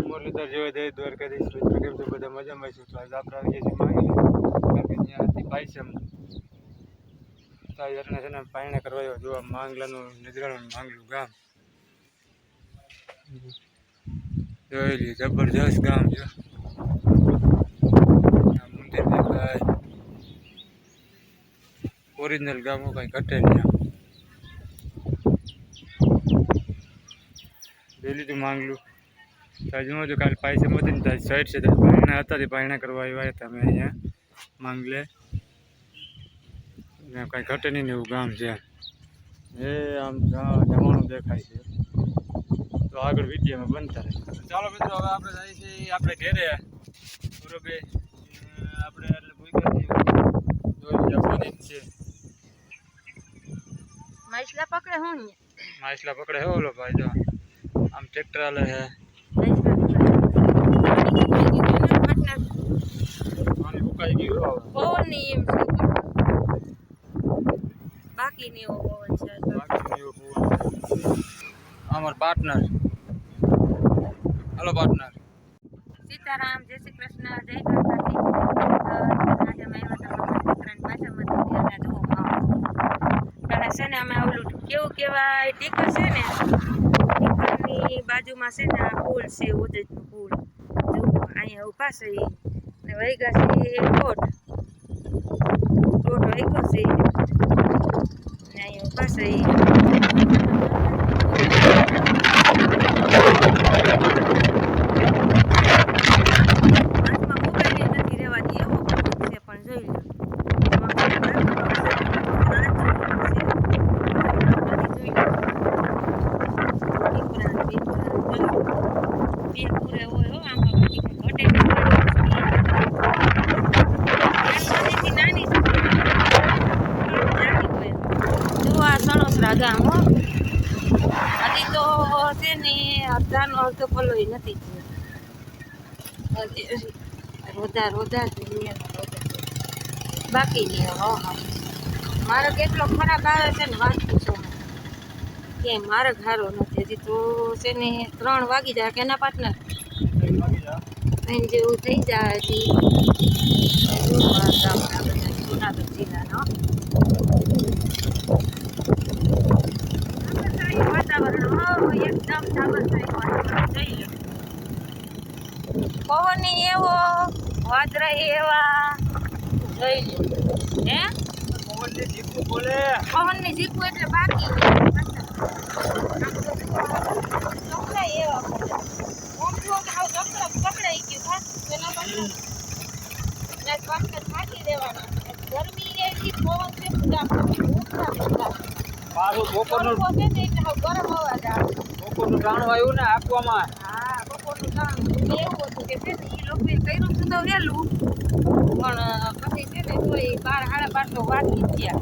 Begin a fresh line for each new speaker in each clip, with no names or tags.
મુરલીધર જેવા જય દ્વારકાધીશ મિત્રો, કેમ છો બધા મજામાં છો? તો આજે આપણે આવી ગયા છીએ માંગી, કારણ કે ત્યાં હતી પાયસમ તો એટલે છે ને પાયણા કરવા આવ્યો. જોવા માંગલાનું નિદ્રાનું માંગલું ગામ જોઈ લ્યો, જબરજસ્ત ગામ છે. મંદિર દેખાય, ઓરિજિનલ ગામ કઈ ઘટે નહીં. જોઈ લીધું માંગલું. આજુ જો કાલે પાયસમ હતી ને ત્યાં સાઈડ છે પાયણા હતા, તે પાયણા કરવા આવ્યા હતા અમે અહીંયા માંગલે. કાંઈ ઘટે નહીં એવું ગામ છે. એ આમ જવાનું દેખાય છે. તો આગળ વિડીયોમાં બનતા રહે. ચાલો મિત્રો, હવે આપણે જઈએ છીએ આપણે ઘેરે બરોબર. આપણે એટલે ભૂઈ છે
માછલા પકડે હું
માછલા પકડે હે ઓલો ભાઈ. જો આમ ટ્રેક્ટર આલે હે, પાણી ઉકાઈ ગયું
પવન ની એમ છે, બાકી ની એવો પવન છે.
અમાર પાર્ટનર, હેલો પાર્ટનર.
સીતારામ, જય શ્રી કૃષ્ણ, જય દ્વારકાધીશ. આજે અમે આવ્યા હતા પાછળમાં છે ને અમે ઓલું કેવું કહેવાય ટીકર છે ને, ટીકરની બાજુમાં છે ને પુલ છે, ઉદયનું પુલ. જો અહીંયા ઉભા છે ને વૈગા છે કોટ વૈગો છે ને અહીંયા ઉભા છે. ગામ હો હજી તો છે ને અડધાનો અડધો પલ્લો નથી રોધા બાકી નહીં. મારો કેટલો ખરાબ આવે છે ને વાત પૂછો કે મારે ઘારો નથી. હજી તો છે ને 3 વાગી જાય કે ના પાર્ટનર જેવું થઈ જાય. હજી જુનાગઢ જિલ્લાનો વાતાવરણ એકદમ પવન એવો વાદળા એવા જોઈ લો હે. પવન ની જીકવું એટલે બાકી ચોકડા એવા પકડાઈ ગયું પેલા થાકી દેવાના. ગરમી એવી પવન છે બપોરનું ટાણું આવ્યું ને આપવામાં. હા, બપોરનું ટાણું એવું હતું કે છે ને એ લોકોએ કર્યું હતું તો વહેલું, પણ પછી છે ને તો એ 12 સાડા 12 તો વાગી ગયા.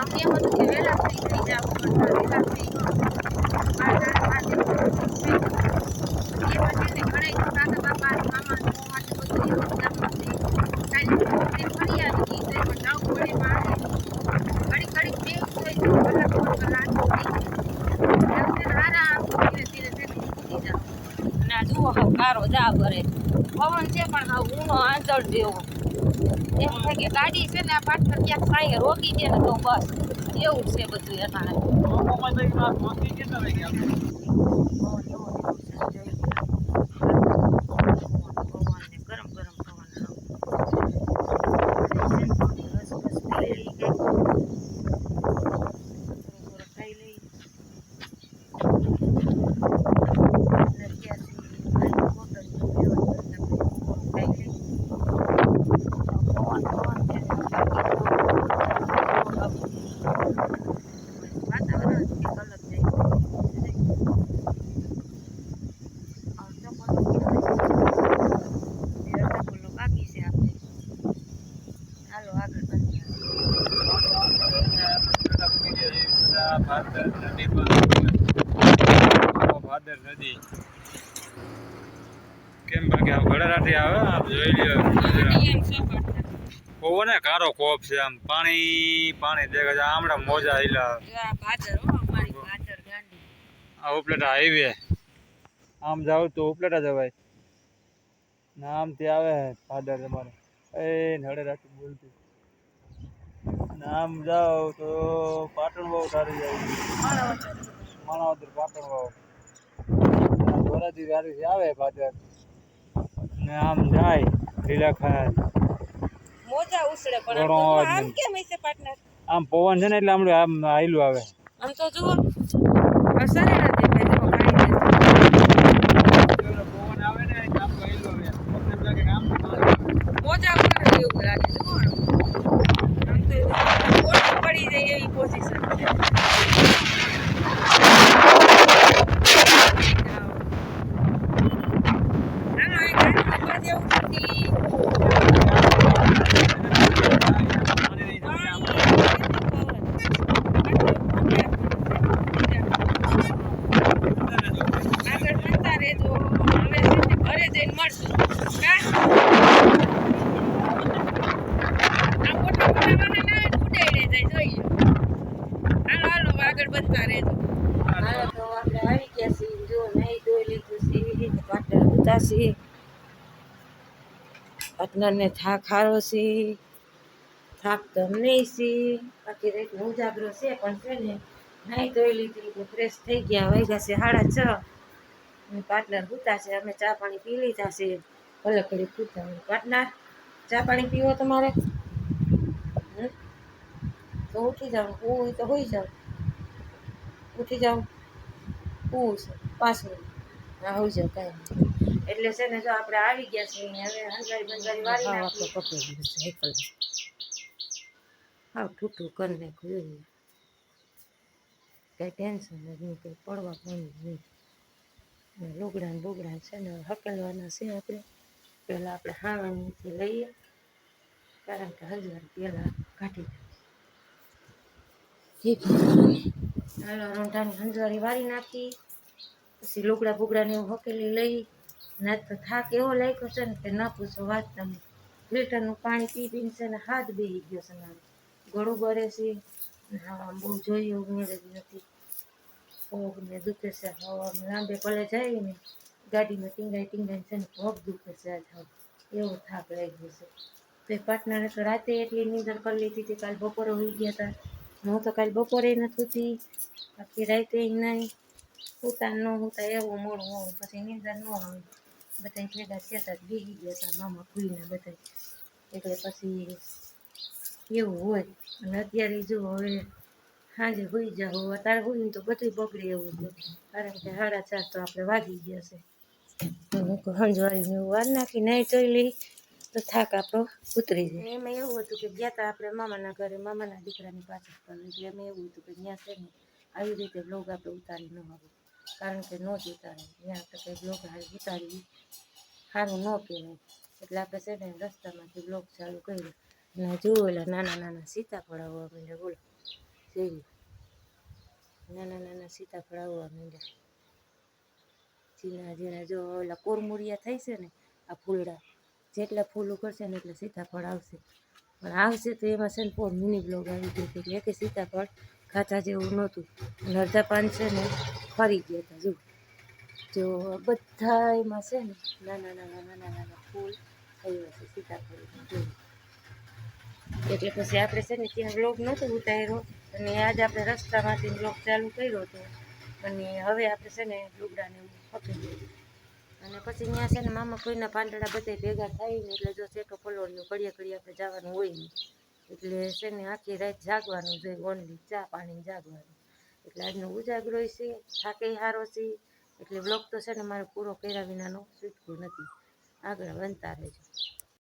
અમને એમ હતું કે વહેલા થઈ જાવ, વહેલા થઈ ગયો 12 સાડા 12 એમાં છે ને ઘણા દાદા બાપા મામા માટે બધું એવું કાલે ફરી આવી ગઈ પણ જવું પડે મારે ઘડી ઘડી થઈ જુઓ કારો જા કરે પવન છે પણ હા ઊનો આંચળ જેવો. એમ થાય કે ગાડી છે ને આ પાછળ ક્યાંક સાંઈ રોકી દે ને તો બસ એવું છે બધું. એના ગરમ ગરમ પવન ભાદર નદી કેમ બાકી આમ ગળરાથી આવે આમ જોઈ લ્યો. ઓવો ને કારો કોપ છે, આમ પાણી પાણી દેખે છે. આમડા મોજા હિલા આ ઉપલેટા હાઈવે
આમ જાવ તો ઉપલેટા જવાય ને આમથી આવે ભાદર તમારે એ નડે રાખી બોલતી અને આમ જાવ તો પાટણ વાવ સારી જાય માણાવદર પાટણ વાવ ધોરાજી સારી આવે ભાદર ને આમ જાય લીલાખાત
મોજા ઉછળે પણ
ઘણો
આમ તો
અવાજ
આમ
નહીં.
કેમ હશે પાર્ટનર
આમ પવન છે ને એટલે આમ આયલું આવે
આમ તો જુઓ અસર ના દેખાય જુઓ પાણી
પવન આવે ને આમ આયલું આવે તમને એમ લાગે કે આમ પાણી આવે.
મોજા ઉછળે એવું લાગે જુઓ આમ તો ઓછી પડી જાય એવી પોઝિશન છે હાલો એ ગાડી ઉપર જેવું નથી આગળ બનતા રહેજો હવે છે ને ઘરે જઈને મળશું કા આ મોટા મોટા વાહન આવે ને ઉડાઈને જાય જોઈએ હાલો હાલો આગળ બનતા રહેજો હાલો તો આપણે આવી ગયા છીએ જો નહીં ધોઈ લીધું છે પાટણ ઉતાસી પાટણને થાક હારો છે થાક તો અમને છે બાકી રાતનો ઉજાગરો છે પણ છે ને નહીં ધોઈ લીધી તો ફ્રેશ થઈ ગયા વાગ્યા છે 6:30 અને પાર્ટનર સૂતા છે અમે ચા પાણી પી લીધા છે ભલે ઘડી સૂતા હોય પાર્ટનર ચા પાણી પીવો તમારે તો ઉઠી જાવ હું તો હોઈ જાવ ઉઠી જાવ હું છે 5 મિનિટ હા હોઈ જાવ કાંઈ નહીં એટલે છે ને જો આપણે આવી ગયા છીએ હવે હંગારી બંગારી વારી નાખી પકડી દીધું છે એકલ હા ઠૂઠું કરી નાખ્યું જોઈએ કંઈ ટેન્શન જ નહીં કંઈ પડવા પણ નહીં ને લુગડા ને બુગડા છે ને હકેલવાના છે આપણે પહેલાં આપણે હાવણીથી લઈએ કારણ કે 1000 પહેલાં કાઢી હાલો રોંઢાની હંજવારી વારી નાખી પછી લુગડા બુગડાને એવું હકેલી લઈ ના તો થાક એવો લાગ્યો છે ને કે ન પૂછો વાત તમે ફિલ્ટરનું પાણી પી પીને છે ને હાથ બેસી ગયો છે મારું ગળું બળે છે હા બહુ જોઈએ ઉમેર જ નથી પગને દુખે છે હવા લાંબે પલે જાય ને ગાડીમાં ટીંગાઈ છે ને પગ દુખે છે આજ હવે એવો થાક લાગ્યો છે તો એ પાર્ટનરે તો રાતે એટલી નીંદર કરી લીધી હતી કાલ બપોરે હોઈ ગયા હતા હું તો કાલ બપોરે નથી હતી બાકી રાતે નહીં ઉતા ન ઉતા એવું મોડું પછી નીંદર ન આવે બધા ભેગા થયા બેસી ગયા હતા મામા ખુલીને બધા એટલે પછી એવું હોય અને અત્યારે જો હવે સાંજે હોઈ જાઓ અત્યારે હોય ને તો બધું બગડે એવું છે કારણ કે 4:30 તો આપણે વાગી ગયા છે હંજવારીને એવું વાર નાખી નહીં જોઈ લઈ તો થાક આપણો ઉતરી જાય એમાં એવું હતું કે ગયા હતા આપણે મામાના ઘરે મામાના દીકરાની પાછળ પર એટલે એમાં એવું હતું કે ત્યાં છે ને આવી રીતે બ્લોગ આપણે ઉતારી ન આવું કારણ કે ન જ ઉતારે ત્યાં આપણે કંઈ બ્લોગ ઉતારી સારું ન કહેવાય એટલે આપણે છે ને રસ્તામાંથી બ્લોગ ચાલુ કર્યો અને જુઓ એટલે નાના નાના સીતાફળ આવવા માંડ્યા બોલો જેવી નાના નાના સીતાફળ આવવા માંડ્યા ઝીણા ઝીણા જો ઓલા કોરમુરિયા થઈ છે ને આ ફૂલડા જેટલા ફૂલ કરશે ને એટલે સીતાફળ આવશે પણ આવશે તો એમાં છે ને પોર મિની બ્લોગ આવી ગયો એટલે કે સીતાફળ ખાતા જેવું નહોતું અને અડધા પાન છે ને ફરી ગયા હતા જો બધા એમાં છે ને નાના નાના નાના નાના ફૂલ આવ્યા છે સીતાફળ જોયું એટલે પછી આપણે છે ને ત્યાં બ્લોગ નહોતો ઉતાર્યો અને આજ આપણે રસ્તામાંથી બ્લોગ ચાલુ કર્યો હતો અને હવે આપણે છે ને લુગડાને પકડી અને પછી ત્યાં છે ને મામા કોઈના પાંદડા બધા ભેગા થાય ને એટલે જો સેટો પલોળનું ઘડીએ ઘડીએ આપણે જવાનું હોય નહીં એટલે છે ને આખી રાત જાગવાનું જોઈએ ઓનલી ચા પાણી જાગવાનું એટલે આજનો ઉજાગરો છે થાકે સારો છે એટલે બ્લોગ તો છે ને મારે પૂરો કર્યા વિનાનો છૂટકો નથી આગળ બનતા રહેજો